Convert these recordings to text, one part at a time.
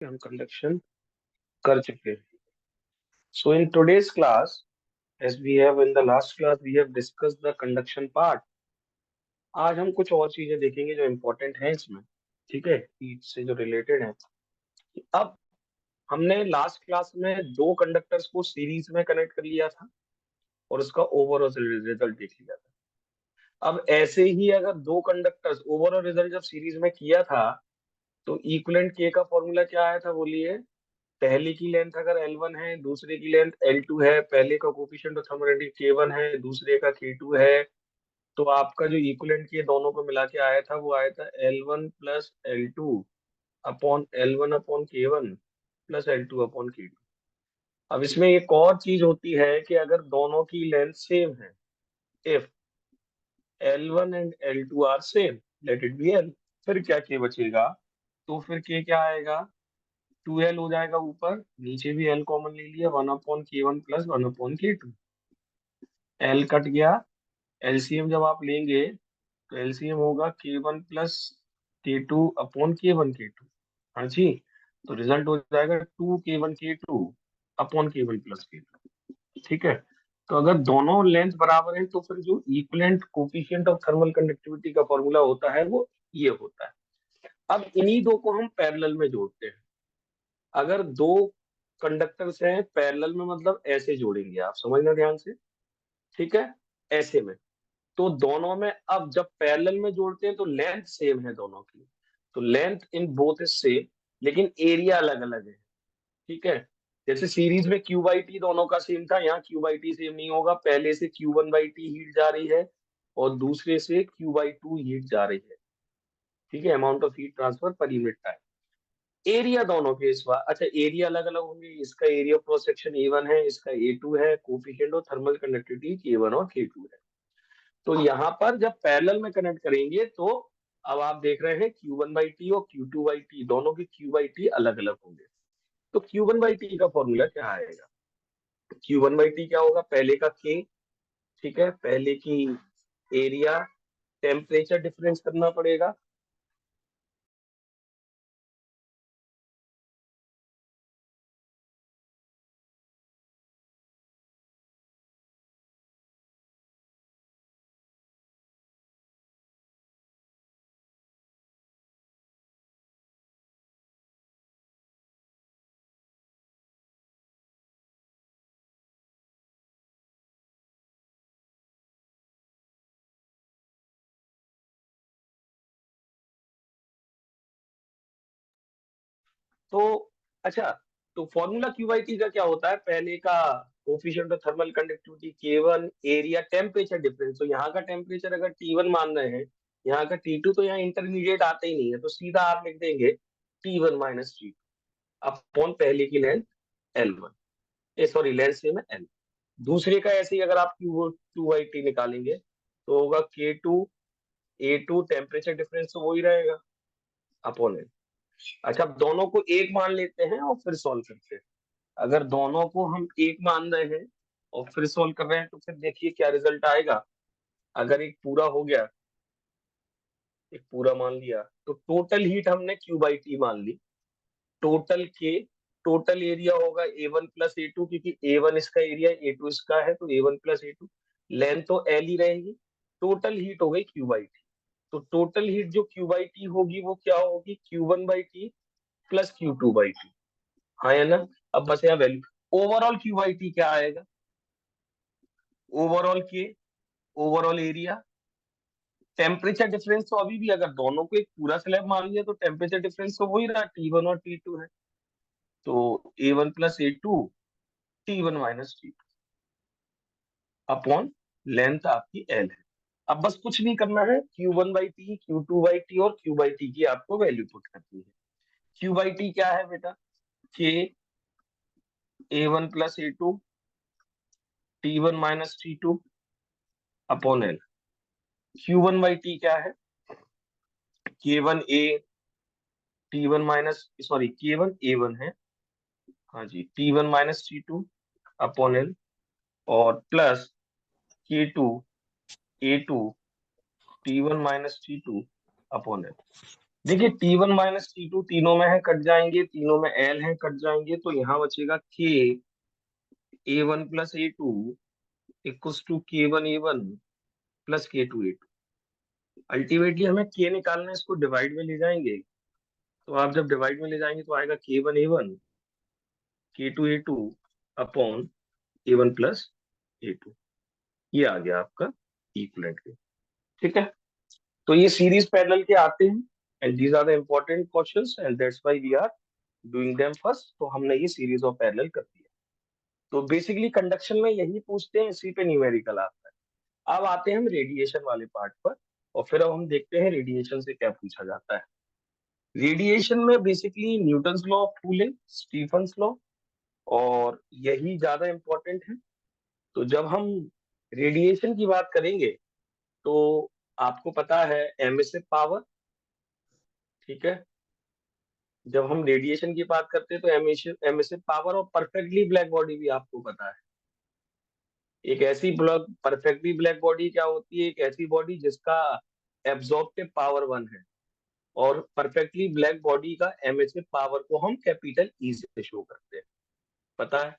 हम कंडक्शन कर चुके हैं. So in today's class, as we have in the last class, we have discussed the conduction part. आज हम कुछ और चीजें देखेंगे जो इम्पोर्टेंट हैं इसमें. ठीक है, हीट से जो रिलेटेड है. अब हमने लास्ट क्लास में दो कंडक्टर्स को सीरीज में कनेक्ट कर लिया था और उसका ओवरऑल रिजल्ट देख लिया था. अब ऐसे ही अगर दो कंडक्टर्स ओवरऑल रिजल्ट जब सीरीज में किया था तो इक्विवेलेंट के का फॉर्मूला क्या आया था बोलिए. पहले की लेंथ अगर L1 है, दूसरे की लेंथ L2 है, पहले का कोफिशिएंट ऑफ थर्मोडायनेमिक K1 है, दूसरे का K2 है, तो आपका जो इक्विवेलेंट के दोनों को मिला के आया था वो आया था L1 plus L2 upon L1 upon K1 plus L2 upon K2. अब इसमें एक और चीज होती है कि अगर दोनों की लेंथ सेम है, if L1 and L2 are same, let it be L, फिर क्या K बचेगा. तो फिर K क्या आएगा, 2L हो जाएगा. ऊपर नीचे भी L कॉमन ले लिया, 1/K1 plus 1/K2. L cut गया. एलसीएम जब आप लेंगे तो एलसीएम होगा K1 plus K2 upon K1 K2. हाँ जी. तो रिजल्ट हो जाएगा 2K1 K2 upon K1 plus K2. ठीक है. तो अगर दोनों लेंथ बराबर है तो फिर जो equivalent coefficient of thermal conductivity का फॉर्मूला होता है वो ये होता है. अब इन्हीं दो को हम पैरेलल में जोड़ते हैं. अगर दो कंडक्टर्स हैं पैरेलल में, मतलब ऐसे जोड़ेंगे, आप समझना ध्यान से. ठीक है. ऐसे में तो दोनों में, अब जब पैरेलल में जोड़ते हैं तो लेंथ सेम है दोनों की, तो length in both is same, लेकिन एरिया अलग अलग है. ठीक है. जैसे सीरीज में क्यू बाई टी दोनों का सेम था, यहाँ क्यू बाई टी सेम नहीं होगा. पहले से Q1/T हीट जा रही है और दूसरे से Q/2 हीट जा रही है. ठीक है. अमाउंट ऑफ हीट ट्रांसफर पर यूनिट टाइम. एरिया दोनों के इस बार, अच्छा एरिया अलग अलग होंगे. इसका area of cross section A1 है, इसका A2 है. Coefficient of thermal conductivity K1 और K2 है. तो यहाँ पर जब पैरेलल में कनेक्ट करेंगे तो अब आप देख रहे हैं Q1/T और Q2/T दोनों के Q/T अलग अलग होंगे. तो Q1/T का फॉर्मूला क्या आएगा. Q1/T क्या होगा, पहले का K. ठीक है. पहले की एरिया, टेम्परेचर डिफरेंस करना पड़ेगा. तो अच्छा, तो फॉर्मूला Q/T का क्या होता है, पहले का coefficient of thermal conductivity K1, area, temperature difference. तो यहाँ का टेम्परेचर अगर T1 मान रहे हैं, यहाँ का T2, तो यहाँ इंटरमीडिएट आते ही नहीं है, तो सीधा आप लिख देंगे T1 - T2 अपॉन पहले की लेंथ L1, ए सॉरी लेंथ सेम है L. दूसरे का ऐसे ही अगर आप Q2/T निकालेंगे तो होगा K2 A2, टेम्परेचर डिफरेंस तो वही रहेगा अपॉन L. अच्छा, अब दोनों को एक मान लेते हैं और फिर सॉल्व करते हैं. अगर दोनों को हम एक मान रहे हैं और फिर सॉल्व कर रहे हैं तो फिर देखिए क्या रिजल्ट आएगा. अगर एक पूरा हो गया, एक पूरा मान लिया, तो टोटल हीट हमने Q/T मान ली. टोटल के, टोटल एरिया होगा A1 प्लस A2, क्योंकि A1 इसका एरिया A2 इसका है, तो A1 प्लस A2. लेंथ तो L ही रहेगी. टोटल हीट हो गई Q/T. तो टोटल हीट जो Q/T होगी वो क्या होगी, Q1/T प्लस Q2/T. हाँ या ना. अब बस यहाँ वैल्यू, ओवरऑल Q/T क्या आएगा, ओवरऑल के, ओवरऑल एरिया, टेम्परेचर डिफरेंस. तो अभी भी अगर दोनों को एक पूरा स्लैब मान लिया तो टेम्परेचर डिफरेंस तो वही रहा, T1 और T2 है. तो A1 plus A2, T1 - T2 upon length आपकी L है. अब बस कुछ नहीं करना है, Q1/T, Q2/T और Q/T की आपको वैल्यू पुट करनी है. Q/T क्या है बेटा, K A1 plus A2 T1 - T2 upon L. Q1/T क्या है, K1A T1 minus, sorry K1 A1 है. हाँ जी, T1 - T2 अपॉन L, और plus K2 A2 T1 - T2 upon L. देखिए T1 माइनस T2 तीनों में है कट जाएंगे, तीनों में L है कट जाएंगे, तो यहाँ बचेगा K A1 plus A2 equals to K1 A1 plus K2 A2। Ultimately हमें K निकालना है, इसको डिवाइड में ले जाएंगे, तो आप जब डिवाइड में ले जाएंगे तो आएगा K1 A1 K2 A2 upon A1 plus A2। ये आ गया आपका इक्विवेलेंट के। ठीक है, तो ये सीरीज पैरेलल के आते हैं and these are the important questions and that's why we are doing them first. तो हमने ये सीरीज ऑफ पैरेलल कर दिया। तो बेसिकली कंडक्शन में यही पूछते हैं, इसी पे न्यूमेरिकल आता है। अब आते हैं हम रेडिएशन वाले पार्ट पर, और फिर अब हम देखते हैं रेडिएशन से क्या पूछा जाता है। रेडिएशन में basically Newton's law of cooling, Stefan's law, और यही ज्यादा इंपॉर्टेंट है। तो जब हम रेडिएशन की बात करेंगे तो आपको पता है एमिसिव पावर। ठीक है, जब हम रेडिएशन की बात करते हैं तो एमिसिव पावर और परफेक्टली ब्लैक बॉडी भी आपको पता है। एक ऐसी ब्लॉक परफेक्टली ब्लैक बॉडी क्या होती है? एक ऐसी बॉडी जिसका एब्जॉर्प्टिव पावर 1 है, और परफेक्टली ब्लैक बॉडी का एमिसिव पावर को हम कैपिटल ई से शो करते हैं। पता है?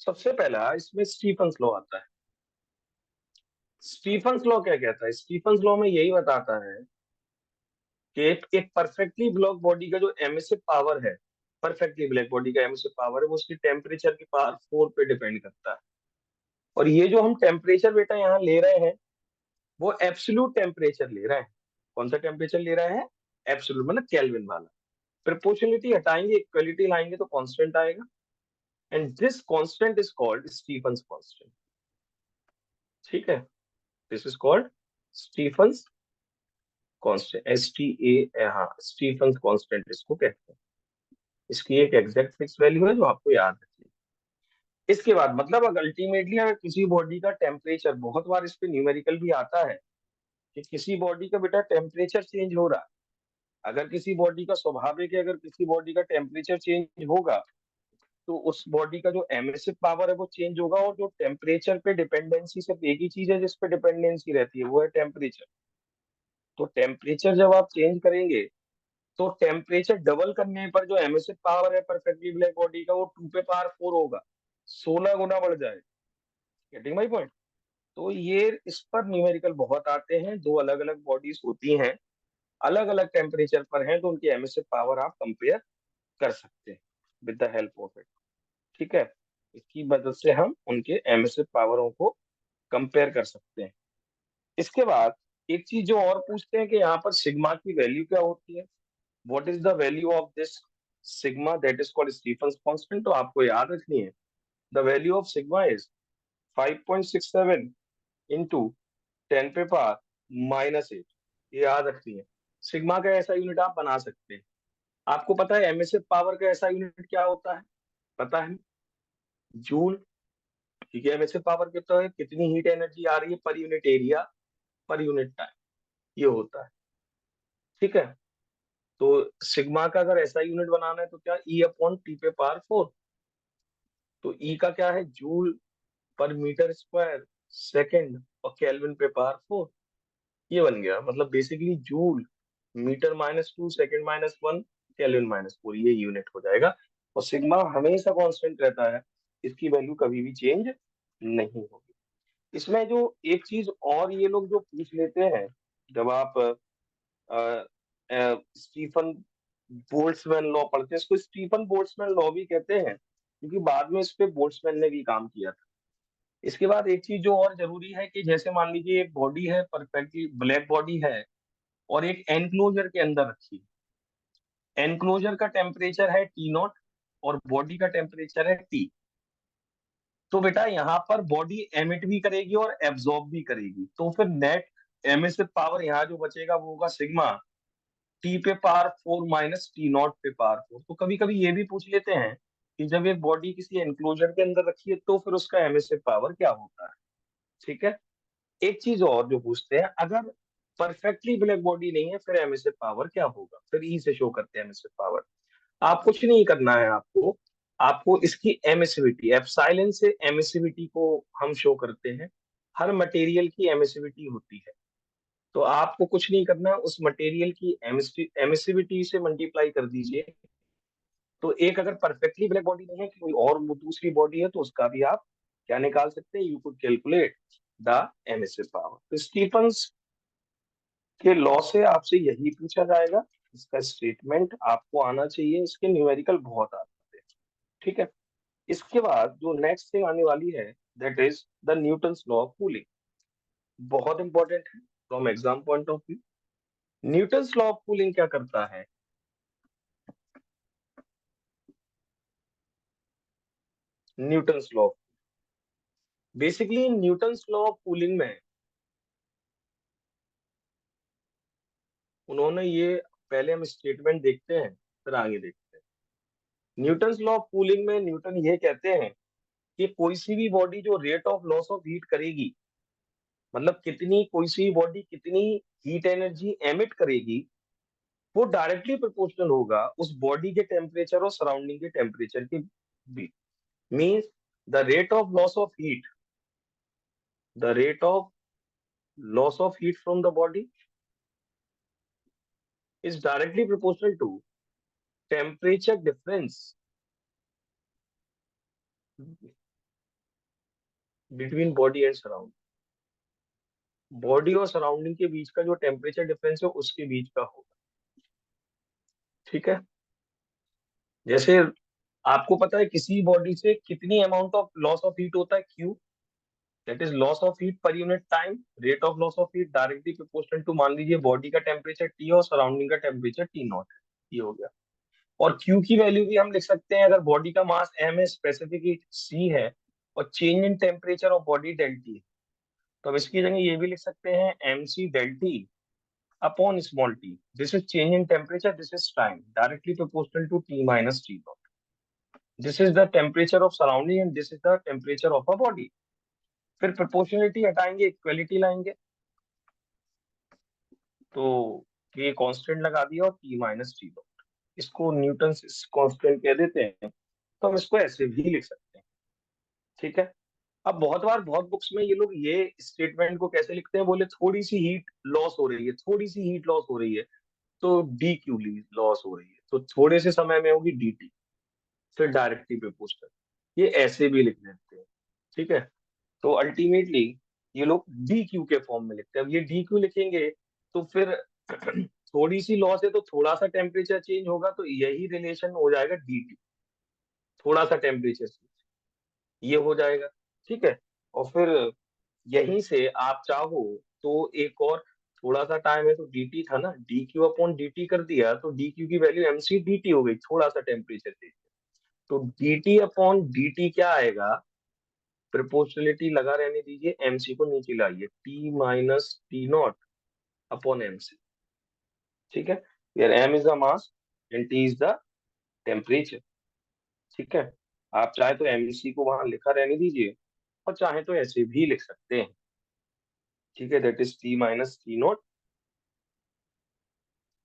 सबसे पहला इसमें स्टीफन्स लॉ आता है। स्टीफन्स लॉ क्या कहता है? स्टीफन्स लॉ में यही बताता है कि एक परफेक्टली ब्लैक बॉडी का जो एमिसिव पावर है, परफेक्टली ब्लैक बॉडी का एमिसिव पावर है, वो उसकी टेम्परेचर की पावर 4 पे डिपेंड करता है। और ये जो हम टेम्परेचर बेटा यहाँ ले रहे हैं, वो एब्सोल्यूट टेम्परेचर ले रहे हैं। कौन सा टेम्परेचर ले रहे हैं? एब्सोल्यूट, मतलब केल्विन वाला। प्रोपोर्शनलिटी हटाएंगे, इक्वलिटी लाएंगे तो कांस्टेंट आएगा, and this constant is called Stefan's constant. ठीक है, this is called Stefan's constant, STA, हाँ स्टीफन्स कांस्टेंट इसको कहते हैं। इसकी एक एग्जैक्ट फिक्स वैल्यू है जो आपको याद रखनी है। इसके बाद मतलब अगर अल्टीमेटली अगर किसी बॉडी का टेम्परेचर, बहुत बार इस पे न्यूमेरिकल भी आता है कि किसी बॉडी का बेटा टेम्परेचर चेंज हो रहा है। अगर किसी बॉडी का स्वाभाविक है, अगर किसी बॉडी का टेम्परेचर चेंज होगा तो उस बॉडी का जो एमिसिव पावर है वो चेंज होगा, और जो टेम्परेचर पे डिपेंडेंसी सिर्फ एक ही चीज है जिस पे डिपेंडेंसी रहती है, वो है टेम्परेचर। तो टेम्परेचर जब आप चेंज करेंगे तो टेम्परेचर डबल करने पर जो एमिसिव पावर है परफेक्टली ब्लैक बॉडी का, वो 2 पे पावर 4 होगा, 16 गुना बढ़ जाए। Getting my point? तो ये इस पर न्यूमेरिकल बहुत आते हैं। दो अलग अलग बॉडीज होती हैं, अलग अलग टेम्परेचर पर हैं, तो उनकी एमिसिव पावर आप कंपेयर कर सकते हैं with the help of it. ठीक है, इसकी मदद से हम उनके एमिसिव पावरों को कंपेयर कर सकते हैं। इसके बाद एक चीज जो और पूछते हैं कि यहाँ पर सिग्मा की वैल्यू क्या होती है? What is the value of this sigma that is called Stefan's constant? तो आपको याद रखनी है, the value of sigma is 5.67 into 10 पे पावर -8। ये याद रखनी है। सिग्मा का ऐसा यूनिट आप बना सकते हैं। आपको पता है एमिसिव पावर का ऐसा यूनिट क्या होता है? पता है? जूल। ठीक है, एमिसिव पावर कितना है, कितनी हीट एनर्जी आ रही है पर यूनिट एरिया पर यूनिट टाइम, ये होता है। ठीक है, तो सिग्मा का अगर ऐसा यूनिट बनाना है तो क्या, E/T पे पावर 4। तो ई का क्या है? जूल पर मीटर स्क्वायर सेकेंड, और केल्विन पे पावर 4। ये बन गया, मतलब basically joule metre -2 second -1 kelvin -4, ये यूनिट हो जाएगा। और सिग्मा हमेशा कांस्टेंट रहता है, इसकी वैल्यू कभी भी चेंज नहीं होगी। इसमें जो एक चीज और ये लोग जो पूछ लेते हैं, जब आप स्टीफन बोल्ट्जमैन लॉ पढ़ते हैं, इसको स्टीफन बोल्ट्जमैन लॉ भी कहते हैं क्योंकि बाद में इस पे बोल्ट्जमैन ने भी काम किया था। इसके बाद एक चीज जो और जरूरी है कि जैसे मान लीजिए एक बॉडी है, परफेक्टली ब्लैक बॉडी है, और एक एनक्लोजर के अंदर रखी है। एनक्लोजर का टेम्परेचर है T0 और बॉडी का टेम्परेचर है T। तो बेटा यहाँ पर बॉडी एमिट भी करेगी और एब्जॉर्ब भी करेगी, तो फिर नेट एमिसिव पावर यहाँ जो बचेगा वो होगा सिग्मा T पे पावर 4 माइनस T0 पे पावर 4। तो कभी कभी ये भी पूछ लेते हैं कि जब एक बॉडी किसी एनक्लोजर के अंदर रखी है तो फिर उसका एमिसिव पावर क्या होता है। ठीक है, एक चीज और जो पूछते हैं, अगर परफेक्टली ब्लैक बॉडी नहीं है फिर एमिसिव पावर क्या होगा? फिर ई से शो करते हैं एमिसिव पावर। आप कुछ नहीं करना है, आपको आपको इसकी एमिसिविटी, एप्सिलॉन से एमिसिविटी को हम शो करते हैं। हर मटेरियल की एमिसिविटी होती है, तो आपको कुछ नहीं करना, उस मटेरियल की एमिसिविटी से मल्टीप्लाई कर दीजिए। तो एक अगर परफेक्टली ब्लैक बॉडी नहीं है कि कोई और वो दूसरी बॉडी है, तो उसका भी आप क्या निकाल सकते हैं, you could calculate the emissive power. तो स्टीफंस के लॉ से आपसे यही पूछा जाएगा, इसका स्टेटमेंट आपको आना चाहिए, इसके न्यूमेरिकल बहुत आते हैं। ठीक है। इसके बाद जो नेक्स्ट थिंग आने वाली है, that is the Newton's law of cooling. बहुत इंपॉर्टेंट है from exam point of view. Newton's law of cooling क्या करता है? Newton's law, basically Newton's law of cooling में उन्होंने ये, पहले हम स्टेटमेंट देखते हैं फिर आगे देखते हैं। न्यूटन्स लॉ ऑफ कूलिंग में न्यूटन ये कहते हैं कि कोई सी भी बॉडी जो rate of loss of heat करेगी, मतलब कितनी कोई सी बॉडी कितनी हीट एनर्जी एमिट करेगी, वो डायरेक्टली प्रोपोर्शनल होगा उस बॉडी के टेम्परेचर और सराउंडिंग के टेम्परेचर के बीच। Means the rate of loss of heat, the rate of loss of heat from the body is directly proportional to temperature difference between body and surrounding। Body और surrounding के बीच का जो temperature difference है उसके बीच का होगा। ठीक है। जैसे आपको पता है किसी बॉडी से कितनी amount of loss of heat होता है, Q, that is loss of heat per unit time. Rate of loss of heat directly proportional to, मान लीजिए बॉडी का टेम्परेचर टी और सराउंडिंग का टेम्परेचर टी नॉट है, ये हो गया। और क्यू की वैल्यू भी हम लिख सकते हैं, अगर बॉडी का मास एम है, स्पेसिफिक हीट सी है, और change in temperature of body delta T है, तो अब इसकी जगह ये भी लिख सकते हैं M C delta T upon small T. This is change in temperature, this is time, directly proportional to T minus T naught. This is the temperature of surrounding and this is the temperature of a body. फिर proportionality हटाएंगे, equality लाएंगे, तो ये constant लगा दिया और T minus T naught, इसको Newton constant कह देते हैं। तो हम इसको ऐसे भी लिख सकते हैं। ठीक है। अब बहुत बार बहुत बुक्स में ये लोग ये स्टेटमेंट को कैसे लिखते हैं, बोले थोड़ी सी हीट लॉस हो रही है, थोड़ी सी हीट लॉस हो रही है, तो डी क्यू लॉस हो रही है, तो थोड़े से समय में होगी डी टी, फिर डायरेक्टली प्रोपोर्शनल, ये ऐसे भी लिख देते हैं। ठीक है। तो अल्टीमेटली ये लोग डी क्यू के फॉर्म में लिखते हैं। अब ये डी क्यू लिखेंगे तो फिर थोड़ी सी लॉस है तो थोड़ा सा टेम्परेचर चेंज होगा, तो यही रिलेशन हो जाएगा डी टी, थोड़ा सा टेम्परेचर चेंज, ये हो जाएगा। ठीक है। और फिर यहीं से आप चाहो तो एक और, थोड़ा सा टाइम है तो dt था ना, D Q upon D T कर दिया, तो डी क्यू की value M C D T हो गई, थोड़ा सा टेम्परेचर चेंज। तो dt अपॉन dt क्या आएगा, प्रोपोर्शनलिटी लगा रहने दीजिए, mc को नीचे लाइए, t minus T not upon mc। ठीक है। यार m is the mass and t is the temperature. ठीक है। आप चाहे तो mc को वहां लिखा रहने दीजिए, और चाहे तो ऐसे भी लिख सकते हैं। ठीक है। That is t minus T naught,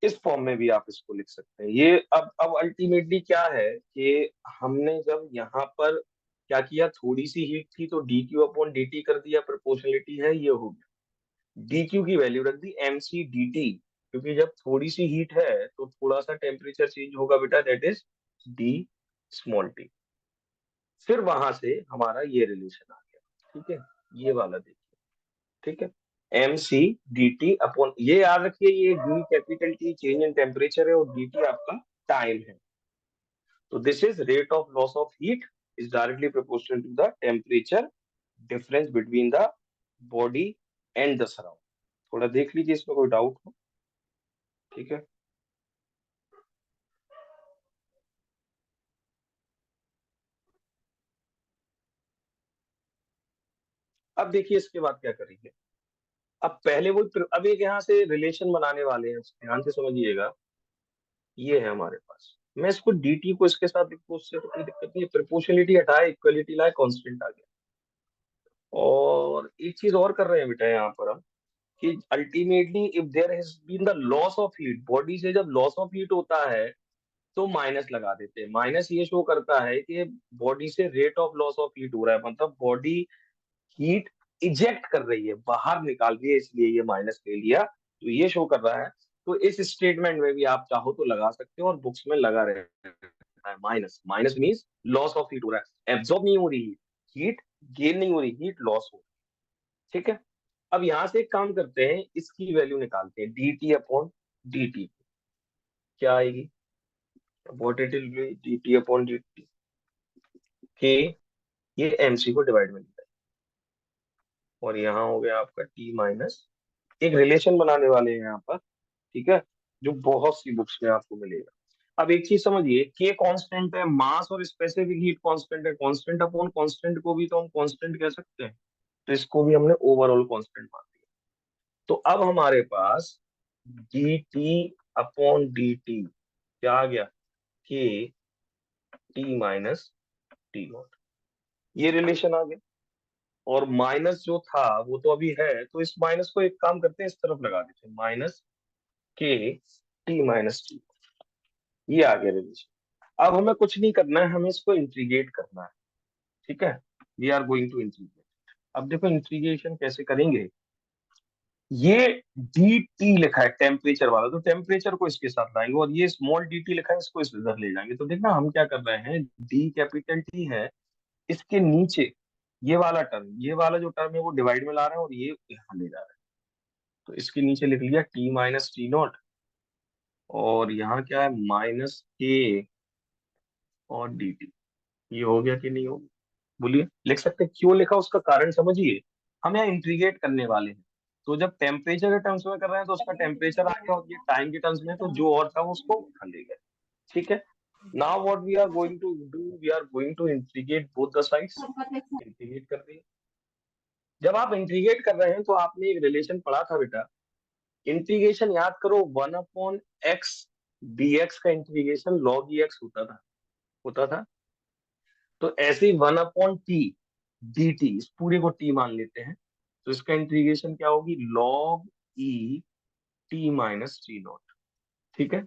इस फॉर्म में भी आप इसको लिख सकते हैं। ये अब अल्टीमेटली क्या है कि हमने जब यहाँ पर क्या किया, थोड़ी सी हीट थी तो D Q upon D T कर दिया, प्रोपोर्शनलिटी है, ये हो गया। डी क्यू की वैल्यू रख दी एम सी डी टी, क्योंकि जब थोड़ी सी हीट है तो थोड़ा सा टेम्परेचर चेंज होगा बेटा, that is D small T. फिर वहां से हमारा ये रिलेशन आ गया। ठीक है। ये वाला देखिए। ठीक है। M C D T upon, ये याद रखिए, ये D capital T change in temperature है और डी टी आपका टाइम है। तो this is rate of loss of heat is directly proportional to the temperature difference between the body and the surround. थोड़ा देख लीजिए इसमें कोई डाउट हो। ठीक है। अब देखिए इसके बाद क्या करेंगे। अब पहले वो, अब एक यहाँ से रिलेशन बनाने वाले हैं, ध्यान से समझिएगा। ये है हमारे पास, मैं इसको dt को इसके साथ लिखूं, उससे तो कोई दिक्कत नहीं है, प्रोपोर्शनलिटी हटाए, इक्वलिटी लाए, कांस्टेंट आ गया। और एक चीज और कर रहे हैं बेटा यहाँ पर हम, कि ultimately if there has been the loss of heat, body से जब लॉस ऑफ हीट होता है तो माइनस लगा देते हैं। माइनस ये शो करता है कि बॉडी से rate of loss of heat हो रहा है, मतलब बॉडी हीट इजेक्ट कर रही है, बाहर निकाल रही है, इसलिए ये माइनस ले लिया। तो ये शो कर रहा है। तो इस स्टेटमेंट में भी आप चाहो तो लगा सकते हो, और बुक्स में लगा रहता है minus. Minus means loss of heat हो रहा है, एब्जॉर्ब नहीं हो रही हीट, हीट गेन नहीं हो रही, हीट लॉस हो रही है। ठीक है। अब यहां से एक काम करते हैं, इसकी वैल्यू निकालते हैं, D T upon D T क्या आएगी, what it will be, D T upon D T के, ये एमसी को डिवाइड में लिखा है, और यहाँ हो गया आपका टी माइनस, एक रिलेशन बनाने वाले हैं यहाँ पर। ठीक है, जो बहुत सी बुक्स में आपको मिलेगा। अब एक चीज समझिए, के कांस्टेंट है, मास और स्पेसिफिक हीट कांस्टेंट है, कांस्टेंट अपॉन कांस्टेंट को भी तो हम कांस्टेंट कह सकते हैं, तो इसको भी हमने ओवरऑल कांस्टेंट मान लिया। तो अब हमारे पास D T upon D T क्या आ गया, K T minus T naught, ये रिलेशन आ गया। और माइनस जो था वो तो अभी है, तो इस माइनस को एक काम करते हैं, इस तरफ लगा देते हैं, माइनस के टी माइनस टी, ये आ गया रिलेशन। अब हमें कुछ नहीं करना है, हमें इसको इंटीग्रेट करना है। ठीक है, we are going to integrate. अब देखो इंटीग्रेशन कैसे करेंगे, ये डी टी लिखा है टेम्परेचर वाला, तो टेम्परेचर को इसके साथ लाएंगे, और ये स्मॉल डी टी लिखा है, इसको इस इधर ले जाएंगे। तो देखना हम क्या कर रहे हैं, डी कैपिटल टी है, इसके नीचे ये वाला टर्म, ये वाला जो टर्म है वो डिवाइड में ला रहे हैं, और ये यहाँ ले जा रहे हैं। तो इसके नीचे लिख लिया टी माइनस टी नॉट, और यहाँ क्या है, माइनस के और डी टी। ये हो गया कि नहीं हो गया, बोलिए, लिख सकते हैं। क्यों लिखा उसका कारण समझिए, हम यहाँ इंटीग्रेट करने वाले हैं। तो जब टेम्परेचर के टर्म्स में कर रहे हैं तो उसका टेम्परेचर आ गया, और ये टाइम के टर्म्स में, तो जो और था वो उसको उठा ले गया। ठीक है। Now what we are going to do, we are going to integrate both the sides. Integrate कर दिए। जब आप इंटीग्रेट कर रहे हैं तो आपने एक रिलेशन पढ़ा था बेटा, इंटीग्रेशन याद करो, 1/x dx का इंटीग्रेशन log एक्स होता था। तो ऐसे ही 1/t dt, इस पूरे को t मान लेते हैं, तो इसका इंटीग्रेशन क्या होगी, log e t minus T not. ठीक है,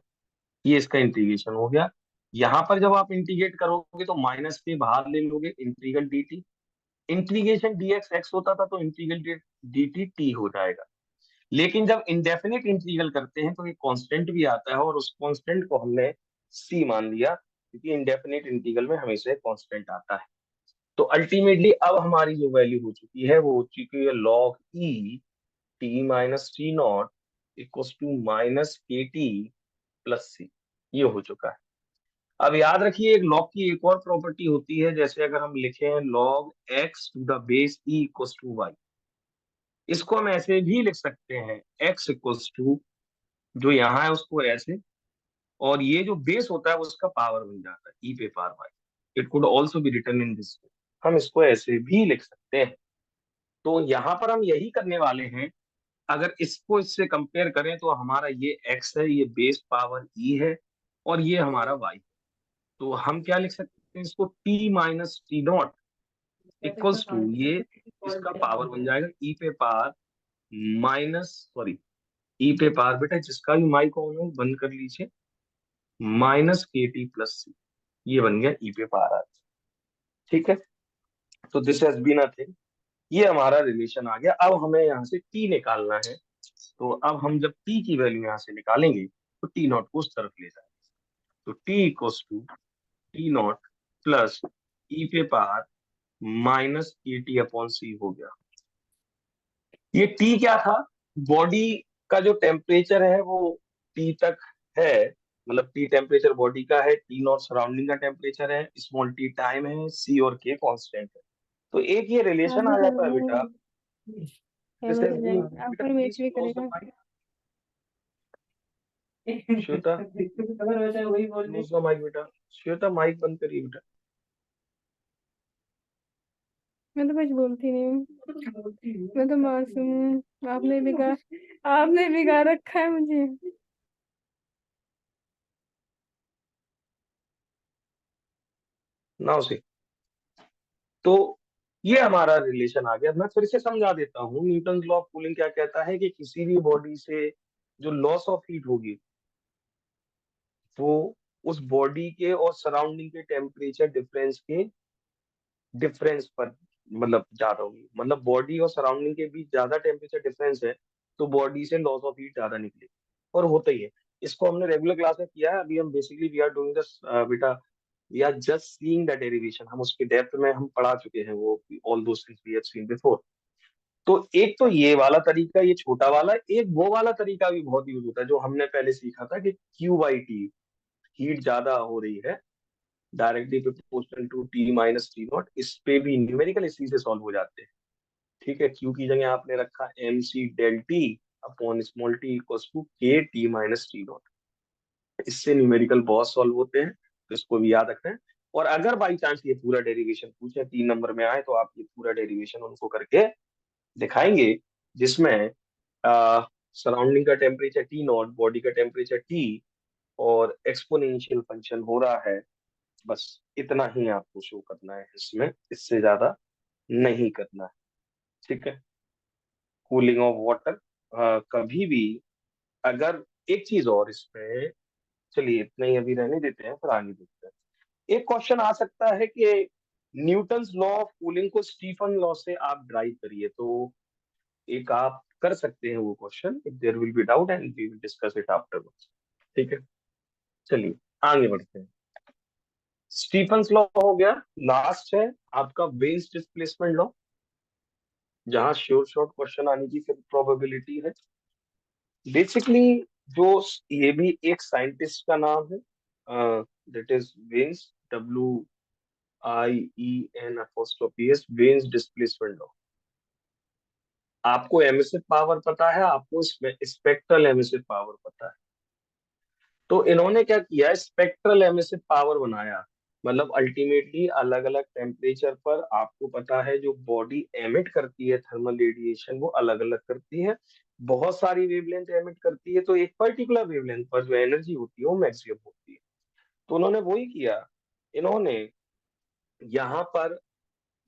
ये इसका इंटीग्रेशन हो गया। यहाँ पर जब आप इंटीग्रेट करोगे तो माइनस के बाहर ले लोगे, integral dt, integration dx x होता था, तो इंटीग्रल dt t हो जाएगा। लेकिन जब इंडेफिनिट इंटीग्रल करते हैं तो एक कांस्टेंट भी आता है, और उस कांस्टेंट को हमने c मान लिया, क्योंकि इंडेफिनिट इंटीग्रल में हमेशा एक कांस्टेंट आता है। तो अल्टीमेटली अब हमारी जो वैल्यू हो चुकी है, वो हो चुकी है log e T minus T naught equal to minus के टी प्लस सी, ये हो चुका है। अब याद रखिए, एक लॉग की एक और प्रॉपर्टी होती है, जैसे अगर हम लिखें log x to the base e equal to Y, इसको हम ऐसे भी लिख सकते हैं, x इक्वल टू, जो यहाँ है उसको ऐसे, और ये जो बेस होता है उसका पावर बन जाता है e पे power Y. It could also be written in this, हम इसको ऐसे भी लिख सकते हैं। तो यहाँ पर हम यही करने वाले हैं। अगर इसको इससे कंपेयर करें तो हमारा ये x है, ये बेस पावर e है, और ये हमारा y। तो हम क्या लिख सकते हैं, इसको t minus T naught equals to, ये इसका पावर बन जाएगा e पे पावर माइनस, सॉरी, ई पे पावर बेटा जिसका भी माई कॉमन हो बंद कर लीजिए, माइनस के टी प्लस सी, ये बन गया ई पे पावर आर। ठीक है, तो this has been a thing, ये हमारा रिलेशन आ गया। अब हमें यहाँ से टी निकालना है। तो अब हम जब टी की वैल्यू यहाँ से निकालेंगे तो टी नॉट को उस तरफ ले जाएंगे, तो t equals to t naught plus e पे पावर माइनस के टी अपॉन सी हो गया। ये टी क्या था, बॉडी का जो टेम्परेचर है वो टी तक है, मतलब टी टेम्परेचर बॉडी का है, टी नॉट सराउंडिंग का टेम्परेचर है, स्मॉल टी टाइम है, सी और के कांस्टेंट है। तो एक ये रिलेशन आ जाता है बेटा, दिस हैज बीन, बेटा please close the mic, Shweta close the mic बेटा, श्वेता माइक बंद करिए बेटा। मैं तो कुछ बोलती नहीं हूँ, मैं तो मासूम हूँ। आपने बिगाड़ रखा है मुझे। नाउ सी, तो ये हमारा रिलेशन आ गया। मैं फिर से समझा देता हूँ, न्यूटन लॉ ऑफ कूलिंग क्या कहता है कि किसी भी बॉडी से जो लॉस ऑफ हीट होगी वो उस बॉडी के और सराउंडिंग के टेम्परेचर डिफरेंस के डिफरेंस पर, मतलब ज्यादा होगी, मतलब बॉडी और सराउंडिंग के बीच ज्यादा टेम्परेचर डिफरेंस है तो बॉडी से लॉस ऑफ हीट ज्यादा निकलेगी, और होता ही है। इसको हमने रेगुलर क्लास में किया है। अभी हम basically we are doing this बेटा, we are just seeing the derivation. हम उसके डेप्थ में हम पढ़ा चुके हैं वो, all those things we have seen before. तो एक तो ये वाला तरीका, ये छोटा वाला, एक वो वाला तरीका भी बहुत यूज होता है जो हमने पहले सीखा था कि क्यू बाई टी, हीट ज्यादा हो रही है, directly proportional to T minus T naught. इस पे भी न्यूमेरिकल इसी से सॉल्व हो जाते हैं। ठीक है, क्यू की जगह आपने रखा M C del T upon small T equals to K T minus T naught. इससे न्यूमेरिकल बहुत सॉल्व होते हैं, तो इसको भी याद रखें। और अगर बाई चांस ये पूरा डेरिवेशन पूछे 3 नंबर में आए, तो आप ये पूरा डेरिवेशन उनको करके दिखाएंगे, जिसमें सराउंडिंग का टेम्परेचर टी नॉट, बॉडी का टेम्परेचर टी, और एक्सपोनेंशियल फंक्शन हो रहा है। बस इतना ही आपको शो करना है इसमें, इससे ज्यादा नहीं करना है। ठीक है, कूलिंग ऑफ वाटर कभी भी, अगर एक चीज और इसमें, चलिए इतना ही अभी रहने देते हैं, फिर आगे देखते हैं। एक क्वेश्चन आ सकता है कि न्यूटन्स लॉ ऑफ कूलिंग को स्टीफन लॉ से आप ड्राइव करिए, तो एक आप कर सकते हैं वो question, if there will be doubt and we will discuss it afterwards. ठीक है, चलिए आगे बढ़ते हैं। स्टीफन्स लॉ हो गया। लास्ट है आपका वेन्स डिस्प्लेसमेंट लॉ, जहां श्योर शॉर्ट क्वेश्चन आने की फिर प्रोबेबिलिटी है। बेसिकली जो, ये भी एक साइंटिस्ट का नाम है, that is veins, WIEN veins displacement law. आपको एमिसिव पावर पता है, आपको स्पेक्ट्रल एमिसिव पावर पता है। तो इन्होंने क्या किया, स्पेक्ट्रल एमिसिव पावर बनाया। मतलब अल्टीमेटली अलग अलग टेम्परेचर पर आपको पता है जो बॉडी एमिट करती है थर्मल रेडिएशन, वो अलग अलग करती है, बहुत सारी वेवलेंथ एमिट करती है। तो एक पर्टिकुलर वेवलेंथ पर जो एनर्जी होती है वो मैक्सिमम होती है। तो उन्होंने वही किया, इन्होंने यहाँ पर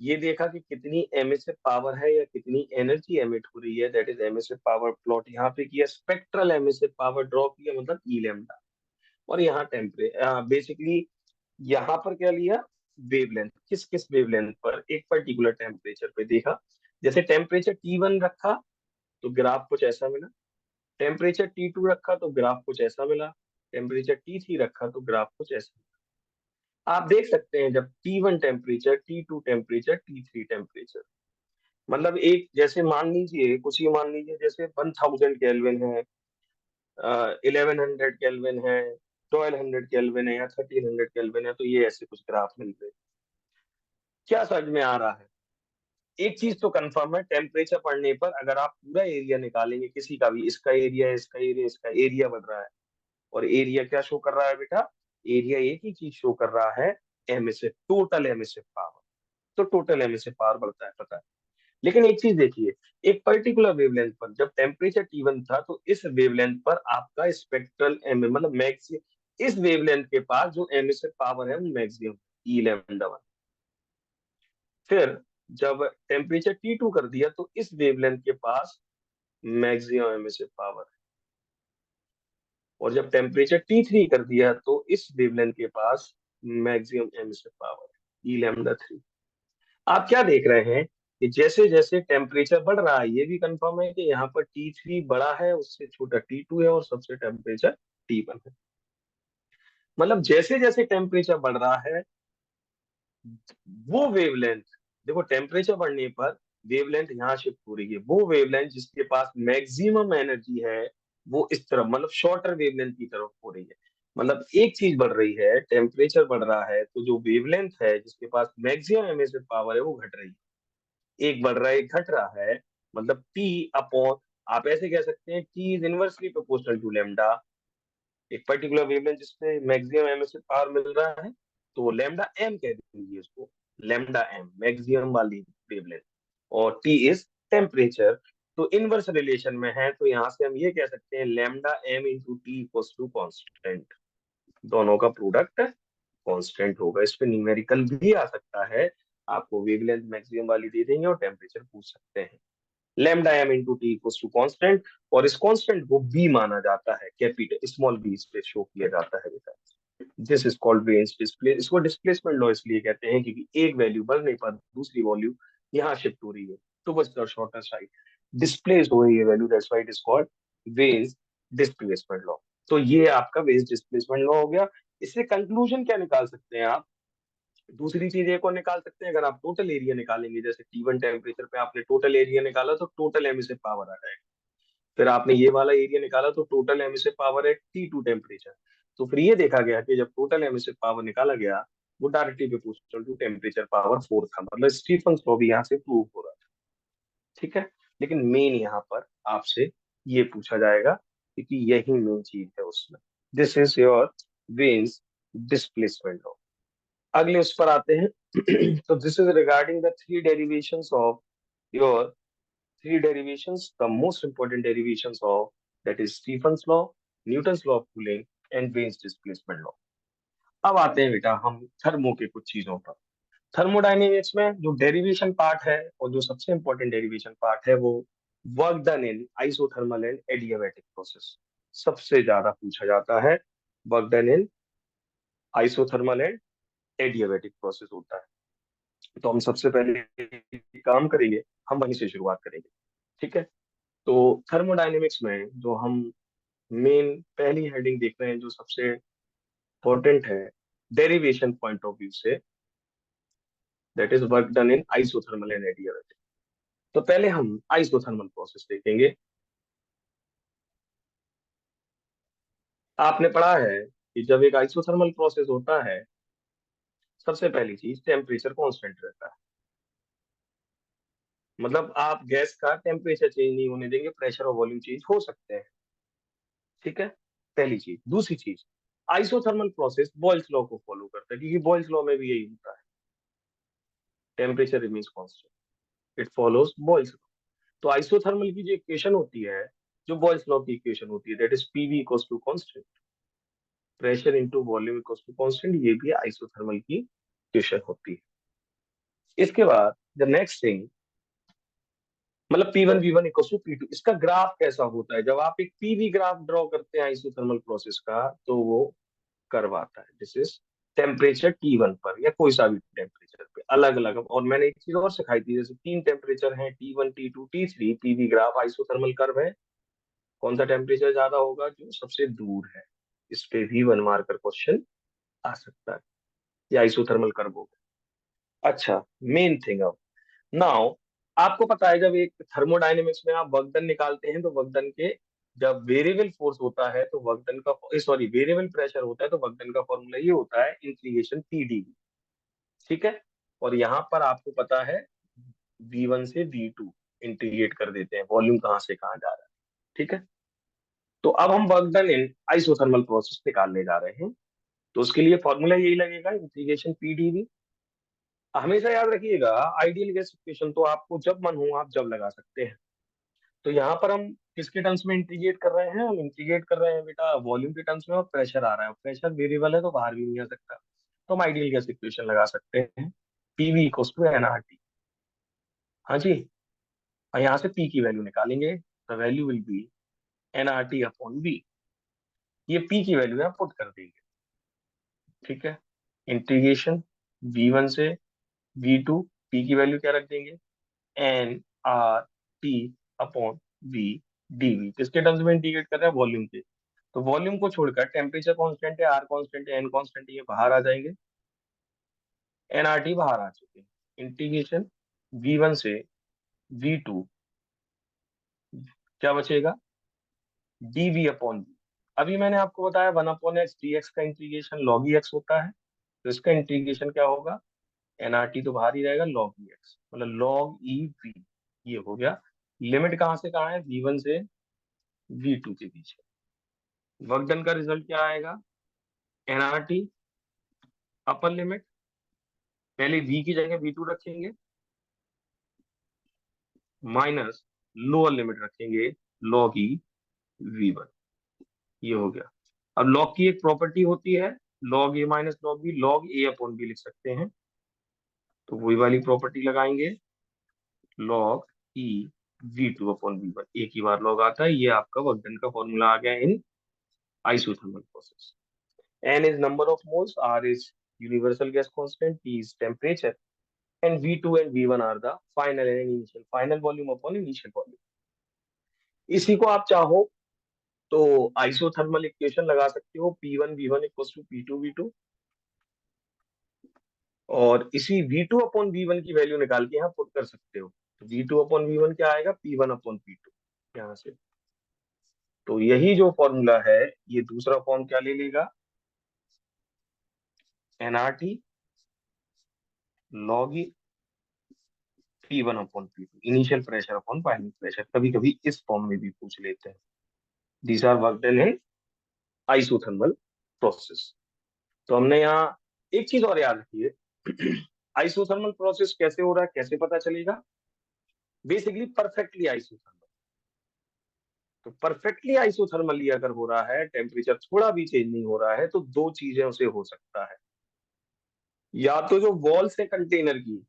ये देखा कि कितनी एमिसिव पावर है या कितनी एनर्जी एमिट हो रही है, that is emissive power plot यहाँ पे किया, स्पेक्ट्रल एमिसिव पावर ड्रॉ किया, मतलब ई लैम्डा। और यहाँ बेसिकली यहाँ पर क्या लिया, वेवलेंथ, किस किस वेवलेंथ पर एक पर्टिकुलर टेम्परेचर पे देखा। जैसे टेम्परेचर T1 रखा तो ग्राफ कुछ ऐसा मिला, टेम्परेचर T2 रखा तो ग्राफ कुछ ऐसा मिला, टेम्परेचर T3 रखा तो ग्राफ कुछ ऐसा मिला। आप देख सकते हैं जब T1 temperature, T2 temperature, T3 temperature, मतलब एक जैसे मान लीजिए, कुछ ही मान लीजिए, जैसे 1000 केल्विन है, 1100 केल्विन है, 1200 केल्विन है, या 1300 केल्विन है, तो ये ऐसे कुछ ग्राफ मिल रहे हैं। क्या समझ में आ रहा है? एक चीज तो कंफर्म है, टेम्परेचर बढ़ने पर अगर आप पूरा एरिया निकालेंगे किसी का भी, इसका एरिया, इसका एरिया, इसका एरिया बढ़ रहा है। और एरिया क्या शो कर रहा है बेटा, एरिया एक ही चीज शो कर रहा है, एमिसिव, टोटल एमिसिव पावर। तो टोटल एमिसिव पावर बढ़ता है, पता है। लेकिन एक चीज देखिए, एक पर्टिकुलर वेवलेंथ पर जब टेम्परेचर T1 था, तो इस वेवलेंथ पर आपका स्पेक्ट्रल एम, मतलब मैक्सिमम, इस वेवलेंथ के पास जो एमिसिव पावर है वो मैक्सिमम, ई लैम्डा 1। फिर जब टेम्परेचर T2 कर दिया, तो इस वेवलेंथ के पास मैक्सिमम एमिसिव पावर है। और जब टेम्परेचर T3 कर दिया, तो इस वेवलेंथ के पास मैक्सिमम एमिसिव पावर है, ई लैम्डा 3। आप क्या देख रहे हैं कि जैसे जैसे टेम्परेचर बढ़ रहा है, ये भी कंफर्म है कि यहाँ पर T3 बड़ा है, उससे छोटा T2 है, और सबसे टेम्परेचर T1 है। मतलब जैसे जैसे टेम्परेचर बढ़ रहा है, वो वेवलेंथ, देखो टेम्परेचर बढ़ने पर वेवलेंथ यहाँ शिफ्ट हो रही है, वो वेवलेंथ जिसके पास मैक्सिमम एनर्जी है, वो इस तरफ, मतलब शॉर्टर वेवलेंथ की तरफ हो रही है। मतलब एक चीज बढ़ रही है, टेम्परेचर बढ़ रहा है, तो जो वेवलेंथ है जिसके पास मैक्सिमम एमिसिव पावर है वो घट रही है। एक बढ़ रहा है, एक घट रहा है। मतलब टी अपॉन, आप ऐसे कह सकते हैं, T is inversely proportional to lambda. एक पर्टिकुलर वेवलेंथ जिसपे मैक्सिमम एमिसिव पावर मिल रहा है, तो लेमडा एम कह दीजिए उसको, लेमडा एम मैक्सिमम वाली वेवलेंथ, और टी इज टेम्परेचर। तो इनवर्स रिलेशन में है, तो यहाँ से हम ये कह सकते हैं lambda M into T equals to constant. दोनों का प्रोडक्ट कांस्टेंट होगा। इस पे न्यूमेरिकल भी आ सकता है, आपको वेवलेंथ मैक्सिमम वाली दे देंगे और टेम्परेचर पूछ सकते हैं। Lambda M into T equals to constant, और इस कांस्टेंट को बी माना जाता है, कैपिटल स्मॉल बी, इस पे शो किया जाता है बेटा। This is called range display. इसको डिस्प्लेसमेंट लॉ इसलिए कहते हैं क्योंकि एक वैल्यू बढ़ने पर दूसरी वैल्यू यहाँ शिफ्ट हो रही है towards the shorter side. Displace हो रही है value, that's why it is called veins displacement law. तो ये आपका वेन्स डिस्प्लेसमेंट लॉ हो गया। इससे कंक्लूजन क्या निकाल सकते हैं आप? दूसरी चीज एक और निकाल सकते हैं, अगर आप टोटल एरिया निकालेंगे, जैसे T1 टेम्परेचर पे आपने टोटल एरिया निकाला तो टोटल एमिसिव पावर आ जाएगा। फिर आपने ये वाला एरिया निकाला तो टोटल एमिसिव पावर है T2 टेम्परेचर। तो फिर ये देखा गया कि जब टोटल एमिसिव पावर निकाला गया, वो directly proportional to temperature power 4 था, मतलब स्टीफन लॉ भी यहाँ से प्रूव हो रहा था। ठीक है। लेकिन मेन यहाँ पर आपसे ये पूछा जाएगा, क्योंकि यही मेन चीज है उसमें। This is your veins displacement law. अगले उस पर आते हैं। तो this is regarding the three derivations of your three derivations, the most important derivations of, that is Stephen's law, Newton's law of cooling, and Wien's displacement law. अब आते हैं बेटा हम थर्मो के कुछ चीजों पर। थर्मोडायनेमिक्स में जो डेरिवेशन पार्ट है और जो सबसे इंपॉर्टेंट डेरिवेशन पार्ट है वो work done in isothermal and adiabatic process सबसे ज्यादा पूछा जाता है। Work done in isothermal and adiabatic process होता है। तो हम सबसे पहले काम करेंगे, हम वहीं से शुरुआत करेंगे। ठीक है। तो थर्मोडायनेमिक्स में जो हम मेन पहली हेडिंग देख रहे हैं, जो सबसे इंपॉर्टेंट है डेरिवेशन पॉइंट ऑफ व्यू से, that is work done in isothermal and adiabatic. तो पहले हम आइसोथर्मल प्रोसेस देखेंगे। आपने पढ़ा है कि जब एक आइसोथर्मल प्रोसेस होता है, सबसे पहली चीज टेम्परेचर कांस्टेंट रहता है। मतलब आप गैस का टेम्परेचर चेंज नहीं होने देंगे, प्रेशर और वॉल्यूम चेंज हो सकते हैं। ठीक है, पहली चीज। दूसरी चीज, आइसोथर्मल प्रोसेस बॉयल्स लॉ को फॉलो करता है, क्योंकि बॉयल्स लॉ में भी यही होता है, temperature remains constant, it follows Boyle's law. तो आइसोथर्मल की जो इक्वेशन होती है, जो बॉयल्स लॉ की इक्वेशन होती है, that is PV equals to constant, pressure into volume equals to constant, ये भी आइसोथर्मल की इक्वेशन होती है। इसके बाद द नेक्स्ट थिंग, मतलब P1 V1 equals to P2, इसका ग्राफ कैसा होता है? जब आप एक पीवी ग्राफ ड्रॉ करते हैं आइसोथर्मल प्रोसेस का, तो वो कर्व आता है। दिस इज टेम्परेचर T1 पर या कोई सा भी टेम्परेचर पे अलग अलग। और मैंने एक चीज और सिखाई थी, जैसे तीन टेम्परेचर हैं, T1 T2 T3, PV graph isothermal curve है। कौन सा टेम्परेचर ज्यादा होगा? जो सबसे दूर है। इस पे भी वन मार्कर क्वेश्चन आ सकता है। ये आइसोथर्मल कर्व होगा। अच्छा, मेन थिंग अब नाउ, आपको पता है जब एक थर्मोडायनेमिक्स में आप वर्क डन निकालते हैं, तो वर्क डन के, जब वेरिएबल फोर्स होता है तो वर्क डन का, सॉरी, वेरिएबल प्रेशर होता है तो वर्क डन का फॉर्मूला ये होता है इंटीग्रेशन पीडीवी। ठीक है। और यहाँ पर आपको पता है V1 से V2 इंटीग्रेट कर देते हैं, वॉल्यूम कहाँ से कहाँ जा रहा है। ठीक है। तो अब हम work done in isothermal process निकालने जा रहे हैं। तो उसके लिए फॉर्मूला यही लगेगा, इंटीग्रेशन पीडीवी। हमेशा याद रखिएगा, आइडियल गैस इक्वेशन तो आपको जब मन हो आप जब लगा सकते हैं। तो यहाँ पर हम किसके टर्म्स में इंटीग्रेट कर रहे हैं? हम इंटीग्रेट कर रहे हैं बेटा वॉल्यूम के टर्म्स में, और प्रेशर आ रहा है, प्रेशर वेरिएबल है तो बाहर भी नहीं आ सकता। तो हम आइडियल गैस इक्वेशन लगा सकते हैं, पीवी इक्वल्स टू एनआरटी। हाँ जी। और यहाँ से पी की वैल्यू निकालेंगे, the value will be NRT upon V. ये पी की वैल्यू यहाँ पुट कर देंगे। ठीक है। इंटीग्रेशन V1 से V2, पी की वैल्यू क्या रख देंगे? N R T upon V DV. किसके टर्म्स में इंटीग्रेट कर रहे हैं? वॉल्यूम के। तो वॉल्यूम को छोड़कर टेम्परेचर कांस्टेंट है, आर कांस्टेंट है, एन कांस्टेंट है, ये बाहर आ जाएंगे। एनआरटी बाहर आ चुके हैं। इंटीग्रेशन V1 से V2, क्या बचेगा? DV upon V. अभी मैंने आपको बताया 1/x dx का इंटीग्रेशन लॉग ई एक्स होता है। तो इसका इंटीग्रेशन क्या होगा? एनआरटी तो बाहर ही रहेगा, लॉग ई एक्स, मतलब लॉग ई वी। ये हो गया। लिमिट कहाँ से कहाँ है? V1 से V2 के बीच है। वर्क डन का रिजल्ट क्या आएगा? एनआरटी अपर लिमिट, पहले V की जगह V2 रखेंगे, माइनस लोअर लिमिट रखेंगे लॉग ई V1। ये हो गया। अब लॉग की एक प्रॉपर्टी होती है, लॉग ए माइनस लॉग बी, लॉग ए अपॉन बी लिख सकते हैं। तो वही वाली प्रॉपर्टी लगाएंगे, लॉग ई V2 अपॉन V1। एक ही बार लॉग आता है। ये आपका वर्क डन का फॉर्मूला आ गया in isothermal process. N is number of moles, R is universal gas constant, T is temperature, and V2 and V1 are the final and initial, final volume upon initial volume. इसी को आप चाहो तो isothermal equation लगा सकते हो, P1 V1 equal to P2 V2, और इसी V2/V1 की वैल्यू निकाल के यहाँ पुट कर सकते हो। तो V2/V1 क्या आएगा, P1/P2 यहाँ से। तो यही जो फॉर्मूला है, ये दूसरा फॉर्म क्या ले लेगा, nRT log P1/P2 initial pressure upon final pressure. कभी कभी इस फॉर्म में भी पूछ लेते हैं। These are work done in isothermal process. तो हमने यहाँ एक चीज और याद रखिए, आइसोथर्मल प्रोसेस कैसे हो रहा है, कैसे पता चलेगा, बेसिकली परफेक्टली आइसोथर्मल। तो परफेक्टली आइसोथर्मली अगर हो रहा है, टेम्परेचर थोड़ा भी चेंज नहीं हो रहा है, तो दो चीजें उसे हो सकता है। या तो जो वॉल्स है कंटेनर की,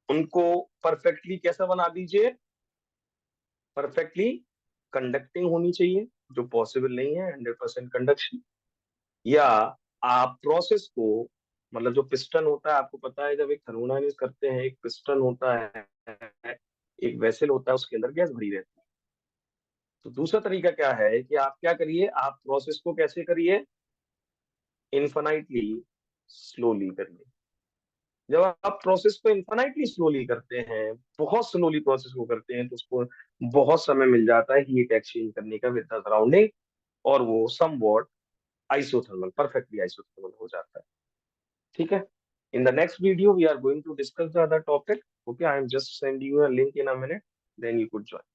उनको परफेक्टली कैसा बना दीजिए, परफेक्टली कंडक्टिंग होनी चाहिए, जो पॉसिबल नहीं है 100% कंडक्शन। या आप प्रोसेस को, मतलब जो पिस्टन होता है, आपको पता है जब एक थर्मोडायनेमिक्स करते हैं, एक पिस्टन होता है, एक वेसल होता है, उसके अंदर गैस भरी रहती है। तो दूसरा तरीका क्या है कि आप क्या करिए, आप प्रोसेस को कैसे करिए, इन्फानाइटली स्लोली करिए। जब आप प्रोसेस को इन्फानाइटली स्लोली करते हैं, बहुत स्लोली प्रोसेस को करते हैं, तो उसको बहुत समय मिल जाता है हीट एक्सचेंज करने का विद द सराउंडिंग, और वो समवॉट आइसोथर्मल, परफेक्टली आइसोथर्मल हो जाता है। ठीक है। In the next video, we are going to discuss the other topic. Okay, I am just sending you a link in a minute. Then you could join.